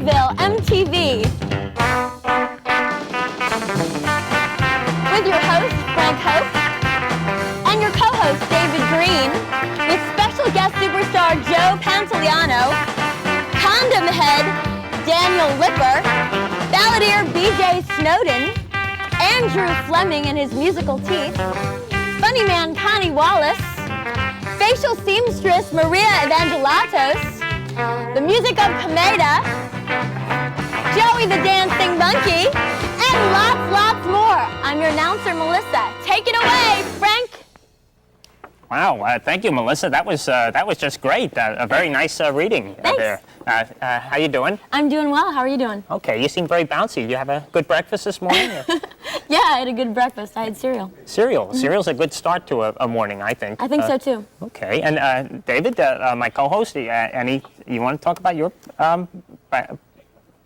Vaudeville, MTV. With your host, Frank Host, and your co-host, David Green, with special guest superstar Joe Pantoliano, Condom Head, Daniel Lipper, balladeer BJ Snowden, Andrew Fleming and his musical teeth, Funnyman Connie Wallace, facial seamstress Maria Evangelatos, the music of Komeda, Joey the Dancing Monkey, and lots more. I'm your announcer, Melissa. Take it away, Frank. Wow, thank you, Melissa. That was just great. A very nice reading there. How you doing? I'm doing well. How are you doing? Okay, you seem very bouncy. You have a good breakfast this morning? Yeah, I had a good breakfast. I had cereal. Cereal. Mm-hmm. Cereal's a good start to a morning, I think. I think so too. Okay, and David, my co-host, you want to talk about your?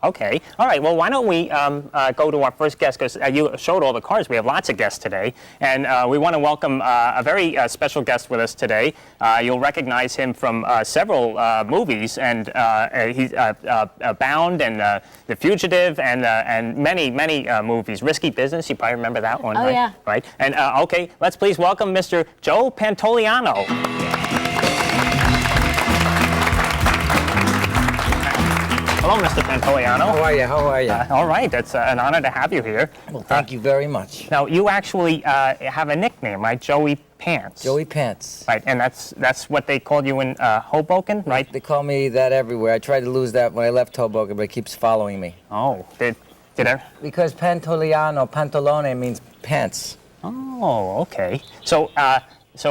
Okay. All right. Well, why don't we go to our first guest, because you showed all the cards. We have lots of guests today, and we want to welcome a very special guest with us today. You'll recognize him from several movies, and he's Bound and The Fugitive, and many movies. Risky Business. You probably remember that one, right? Yeah. Right. And okay, let's please welcome Mr. Joe Pantoliano. Hello, Mr. Pantoliano. How are you? How are you? All right. It's an honor to have you here. Well, thank you very much. Now, you actually have a nickname, right? Joey Pants. Joey Pants. Right, and that's what they called you in Hoboken, right? They call me that everywhere. I tried to lose that when I left Hoboken, but it keeps following me. Oh, did I? Because Pantoliano, Pantolone means pants. Oh, okay. So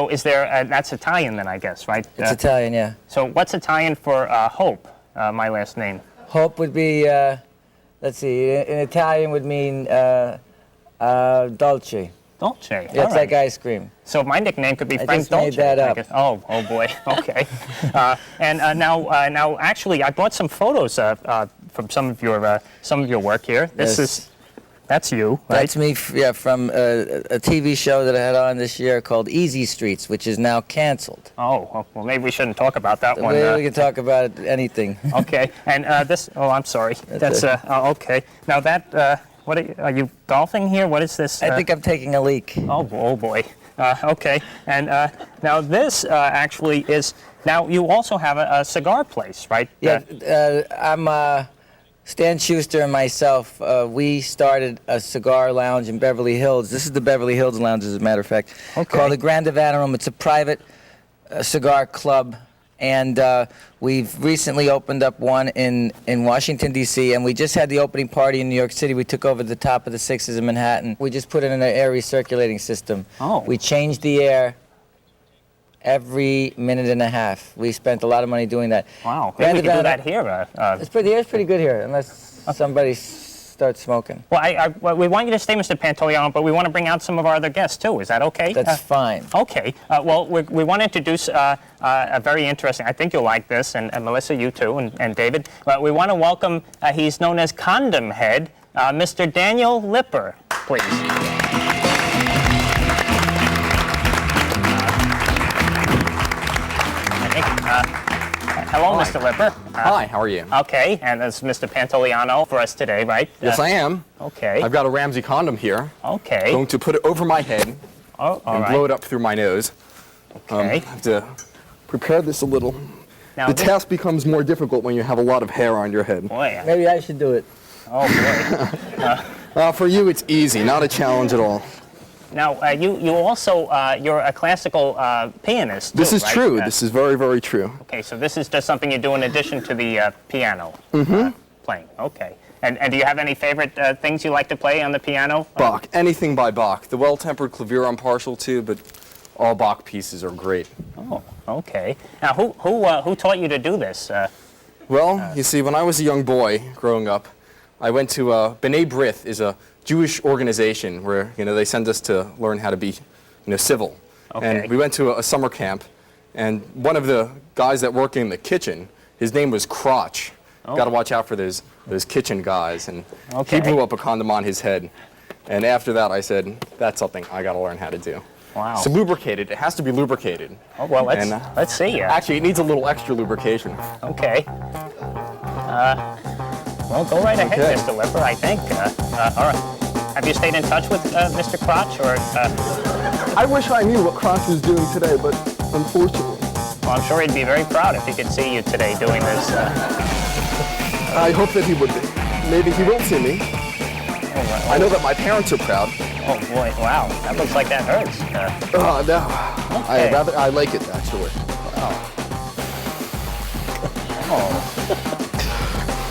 is there? That's Italian then, I guess, right? It's Italian, yeah. So what's Italian for Hope? My last name. Hope would be, let's see, in Italian would mean dolce. Dolce. Yeah, it's like ice cream. So my nickname could be Frank just made Dolce. that up. I guess. Oh boy. Okay. And now, actually, I brought some photos from some of your work here. That's you, right? That's me, from a TV show that I had on this year called Easy Streets, which is now canceled. Oh, well, maybe we shouldn't talk about that one. We can talk about anything. Okay, and this, oh, I'm sorry. That's, okay. Now that, what are you golfing here? What is this? I think I'm taking a leak. Oh boy. Okay, and now this actually is, now you also have a cigar place, right? Yeah, I'm Stan Schuster and myself, we started a cigar lounge in Beverly Hills. This is the Beverly Hills Lounge, as a matter of fact, called the Grand Havana Room. It's a private cigar club, and we've recently opened up one in Washington, D.C., and we just had the opening party in New York City. We took over the top of the Sixes in Manhattan. We just put in an air recirculating system. Oh. We changed the air every minute and a half. We spent a lot of money doing that. Wow, maybe we can do that here. The air's pretty good here, unless somebody starts smoking. Well, we want you to stay, Mr. Pantoliano, but we want to bring out some of our other guests, too. Is that okay? That's fine. Okay. Well, we want to introduce a very interesting, I think you'll like this, and Melissa, you too, and David. We want to welcome, he's known as Condom Head, Mr. Daniel Lipper, please. Hello, Mr. Lipper. Hi, how are you? Okay, and that's Mr. Pantoliano for us today, right? Yes, I am. Okay. I've got a Ramsey condom here. Okay. Going to put it over my head and blow it up through my nose. Okay. I have to prepare this a little. Now the task becomes more difficult when you have a lot of hair on your head. Boy. Maybe I should do it. Oh, boy. For you, it's easy, not a challenge at all. Now, you also, you're a classical pianist, too, This is right? true. This is very, very true. Okay, so this is just something you do in addition to the piano playing. Okay. And do you have any favorite things you like to play on the piano? Bach. Anything by Bach. The well-tempered clavier I'm partial to, but all Bach pieces are great. Oh, okay. Now, who taught you to do this? Well, you see, when I was a young boy growing up, I went to B'nai B'rith is a Jewish organization where they send us to learn how to be civil. Okay. And we went to a summer camp, and one of the guys that worked in the kitchen, his name was Crotch. Oh. Got to watch out for those kitchen guys, and Okay. he blew up a condom on his head. And after that, I said, that's something I got to learn how to do. Wow. So lubricated. It has to be lubricated. Oh, well, let's see. Actually, it needs a little extra lubrication. Okay. Well, go right ahead, Okay. Mr. Lipper, I think. All right. Have you stayed in touch with Mr. Crotch, or? I wish I knew what Crotch was doing today, but unfortunately. Well, I'm sure he'd be very proud if he could see you today doing this. I hope that he would be. Maybe he won't see me. I know that my parents are proud. Oh boy! Wow, that looks like that hurts. Oh, no. Okay. I like it, actually.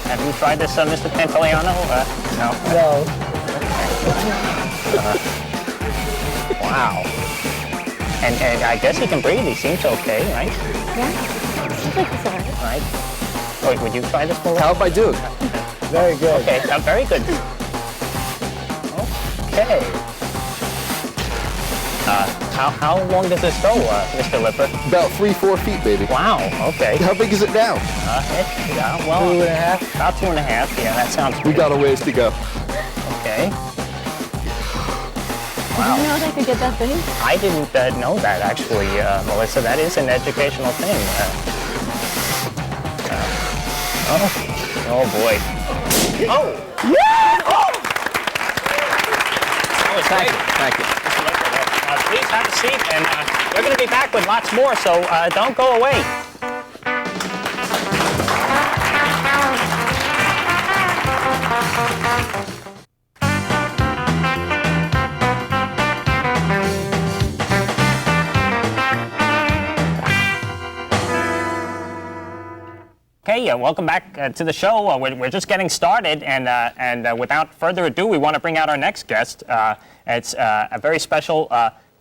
Have you tried this, Mr. Pantoliano? No. No. Wow. And I guess he can breathe. He seems okay, right? Yeah. Seems like it's all right. Right. Wait, would you try this for? How if I do? Very good. Okay, very good. Okay. How long does this go, Mr. Lipper? About 3-4 feet, baby. Wow. Okay. How big is it now? Well, 2.5. about 2.5. Yeah, that sounds We good. got a ways to go. Okay. Did you know they could get that big? I didn't know that, actually, Melissa. That is an educational thing. Oh boy. Oh! That was great. Thank you. Please have a seat, and we're going to be back with lots more, so don't go away. Okay, welcome back to the show. We're just getting started, and without further ado, we want to bring out our next guest. It's a very special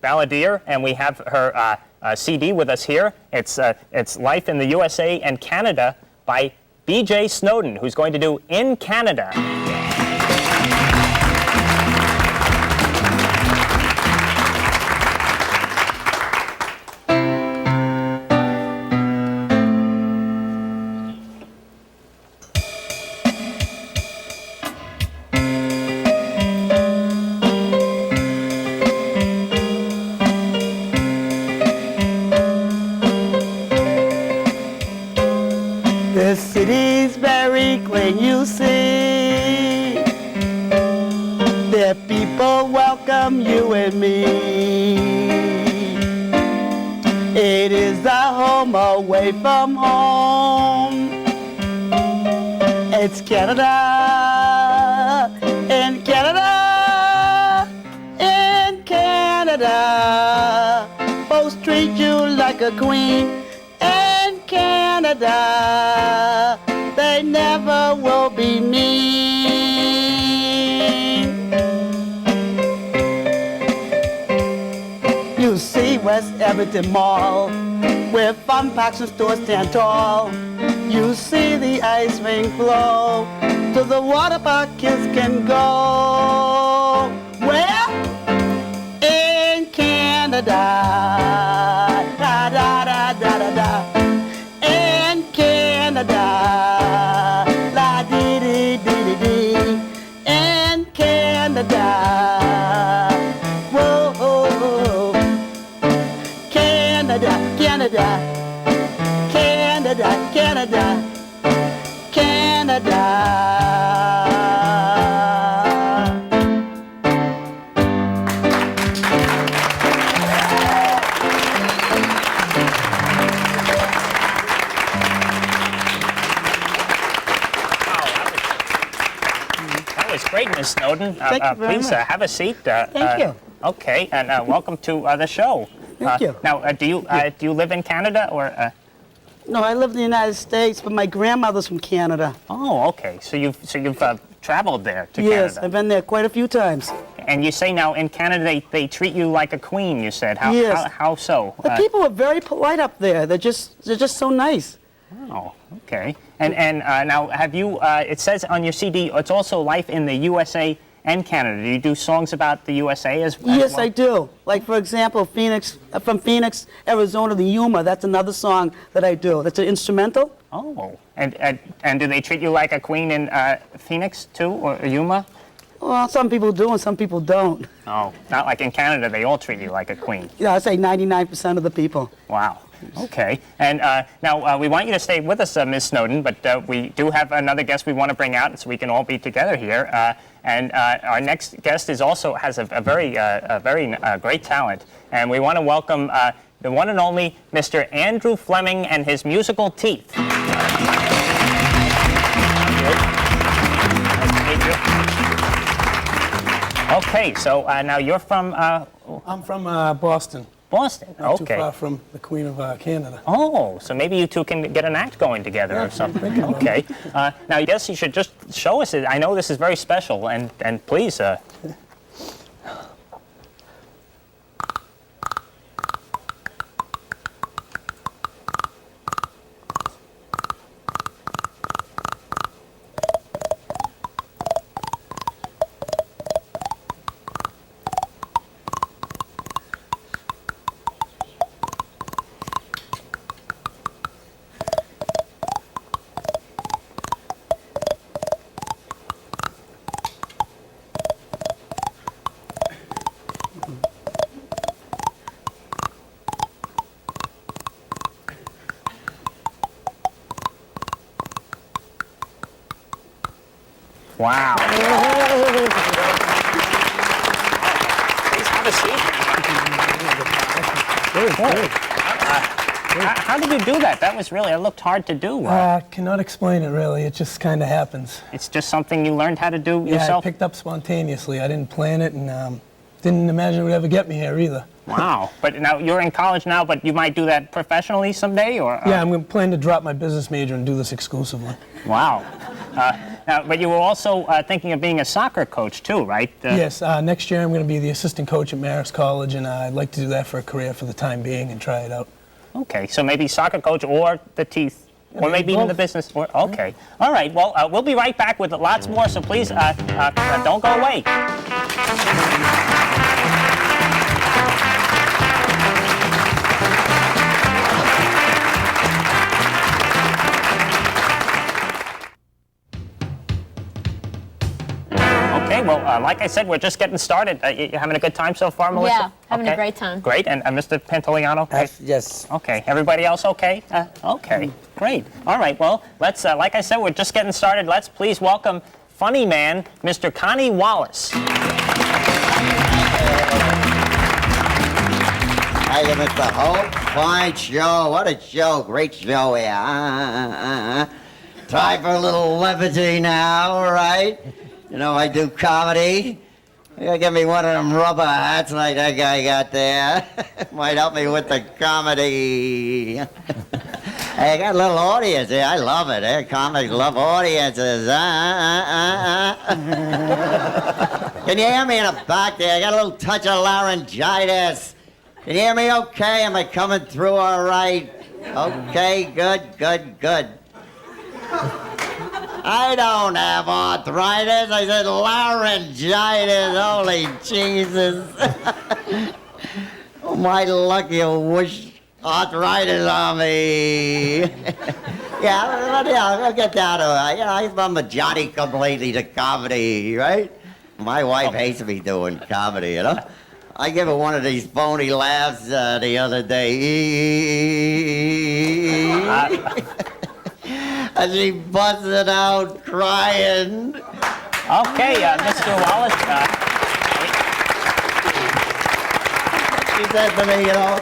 balladeer, and we have her CD with us here. It's Life in the USA and Canada by B.J. Snowden, who's going to do In Canada. The city's very clean, you see. The people welcome you and me. It is the home away from home. It's Canada, in Canada, in Canada. Folks treat you like a queen. In Canada, they never will be mean. You see West Everton Mall, where fun packs and stores stand tall. You see the ice rink flow, to the water park kids can go. Where? In Canada. Da da da da da da. In Canada. La dee dee dee dee dee. In Canada. Whoa, whoa. Canada, Canada. Canada, Canada. Canada. That was great, Ms. Snowden. Thank you very please much. have a seat. Thank you. Okay, and welcome to the show. Thank you. Now, do you live in Canada or? No, I live in the United States, but my grandmother's from Canada. Oh, okay. So you've traveled there to Yes, Canada. I've been there quite a few times. And you say now in Canada they treat you like a queen. You said Yes. how so? The people are very polite up there. They're just so nice. Oh, okay. And now have you? It says on your CD it's also Life in the USA and Canada. Do you do songs about the USA as well? Yes, I do. Like, for example, from Phoenix, Arizona, the Yuma, that's another song that I do. That's an instrumental. Oh, and do they treat you like a queen in Phoenix too, or Yuma? Well, some people do and some people don't. Oh, not like in Canada. They all treat you like a queen. Yeah, I say 99% of the people. Wow. Okay. And now we want you to stay with us, Ms. Snowden, but we do have another guest we want to bring out so we can all be together here. And our next guest is also has a very great talent. And we want to welcome the one and only Mr. Andrew Fleming and his musical teeth. Okay, so now you're from... I'm from Boston. Boston, Not okay. too far from the Queen of Canada. Oh, so maybe you two can get an act going together or something. Okay. Now, I guess you should just show us it. I know this is very special, and please... Wow. Please have a seat. Very good. How did you do that? That was really, it looked hard to do. Cannot explain it really. It just kind of happens. It's just something you learned how to do Yeah, yourself? I picked up spontaneously. I didn't plan it and didn't imagine it would ever get me here either. Wow. But now you're in college now, but you might do that professionally someday, or? Yeah, I'm going to plan to drop my business major and do this exclusively. Wow. Now, but you were also thinking of being a soccer coach too, right? Yes, next year I'm going to be the assistant coach at Marist College, and I'd like to do that for a career for the time being and try it out. Okay, so maybe soccer coach or the teeth, or maybe even the business. Or, okay. All right, well, we'll be right back with lots more, so please don't go away. Okay, well, like I said, we're just getting started. You having a good time so far, Melissa? Yeah, having a great time. Great, and Mr. Pantoliano? Yes. Okay, everybody else okay? Okay, great. All right, well, let's, like I said, we're just getting started. Let's please welcome Funnyman, Mr. Connie Wallace. Hey, Mr. Hope, fine show. What a show, great show here. Time for a little levity now, all right? You know, I do comedy. You gotta give me one of them rubber hats like that guy got there. Might help me with the comedy. Hey, I got a little audience here. I love it. Comics love audiences. Can you hear me in the back there? I got a little touch of laryngitis. Can you hear me okay? Am I coming through all right? Okay, good. I don't have arthritis. I said laryngitis. Holy Jesus. Oh, my luck, you wish arthritis on me. Yeah, I'll get down to it. You know, I'm a Johnny-come-lately to comedy, right? My wife hates me doing comedy, you know? I gave her one of these phony laughs the other day. And she busted out crying. Okay, Mr. Wallace. She said to me, you know,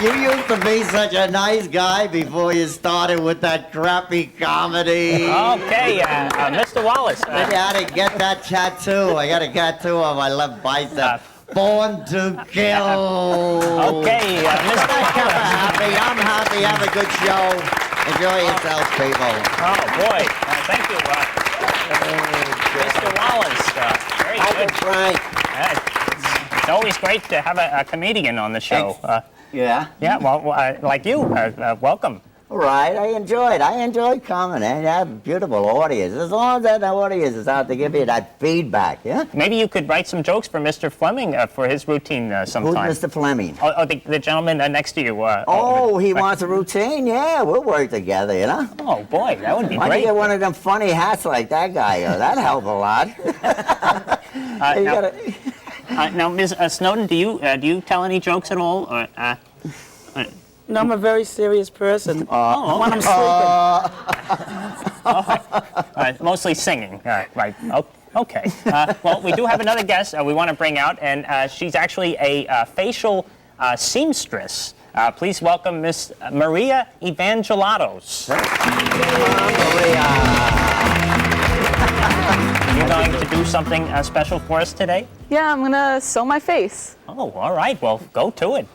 you used to be such a nice guy before you started with that crappy comedy. Okay, Mr. Wallace. I gotta get that tattoo. I got a tattoo on my left bicep. Born to kill. Okay, Mr. Happy. I'm happy. Have a good show. Enjoy yourselves, people. Oh, boy. Thank you, Mr. Wallace. Very good. Frank. It's always great to have a comedian on the show. Yeah? Yeah, well, like you, welcome. All right, I enjoyed coming. I have a beautiful audience. As long as that audience is out to give you that feedback, yeah? Maybe you could write some jokes for Mr. Fleming for his routine sometime. Who's Mr. Fleming? Oh, the gentleman next to you. He wants a routine? Yeah, we'll work together, you know? Oh, boy, that would be Why don't great. you get one of them funny hats like that guy? That'd help a lot. Now, Ms. Snowden, do you tell any jokes at all? Or, No, I'm a very serious person. When I'm sleeping. Mostly singing, right? Okay. Well, we do have another guest we want to bring out, and she's actually a facial seamstress. Please welcome Miss Maria Evangelatos. You're going to do something special for us today? Yeah, I'm gonna sew my face. Oh, all right. Well, go to it.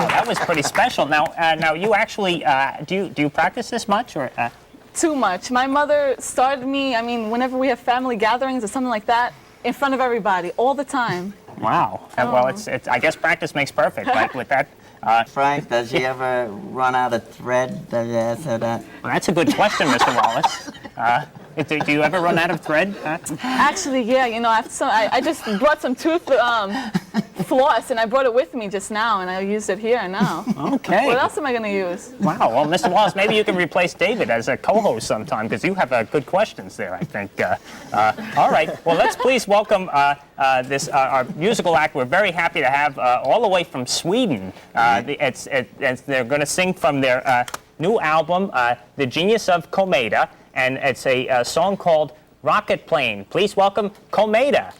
That was pretty special. Now you actually do you practice this much or? Too much. My mother started me. I mean, whenever we have family gatherings or something like that, in front of everybody, all the time. Wow. Well, it's I guess practice makes perfect, right? With that. Frank, does she ever run out of thread? Does you answer that? Well, that's a good question, Mr. Wallace. Do you ever run out of thread? Actually, yeah. You know, I just brought some tooth floss and I brought it with me just now, and I used it here now. Okay. What else am I gonna use? Wow. Well, Mr. Wallace, maybe you can replace David as a co-host sometime because you have good questions there, I think. All right. Well, let's please welcome our musical act. We're very happy to have all the way from Sweden. They're going to sing from their new album, The Genius of Komeda, and it's a song called Rocket Plane. Please welcome Komeda.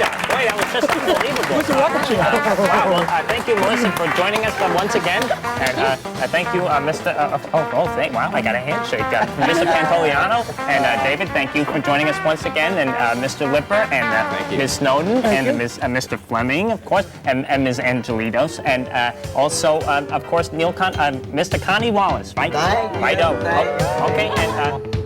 Komeda. Boy, that was just unbelievable. What's the rocket chair? Wow, well, thank you, Melissa, for joining us once again. And thank you, Mr. Wow, I got a handshake. Mr. Pantoliano and David, thank you for joining us once again. And Mr. Lipper and Ms. Snowden and Mr. Fleming, of course, and Ms. Evangelatos. And also, of course, Mr. Connie Wallace, right? Thank you. Right. Thank you. Okay, and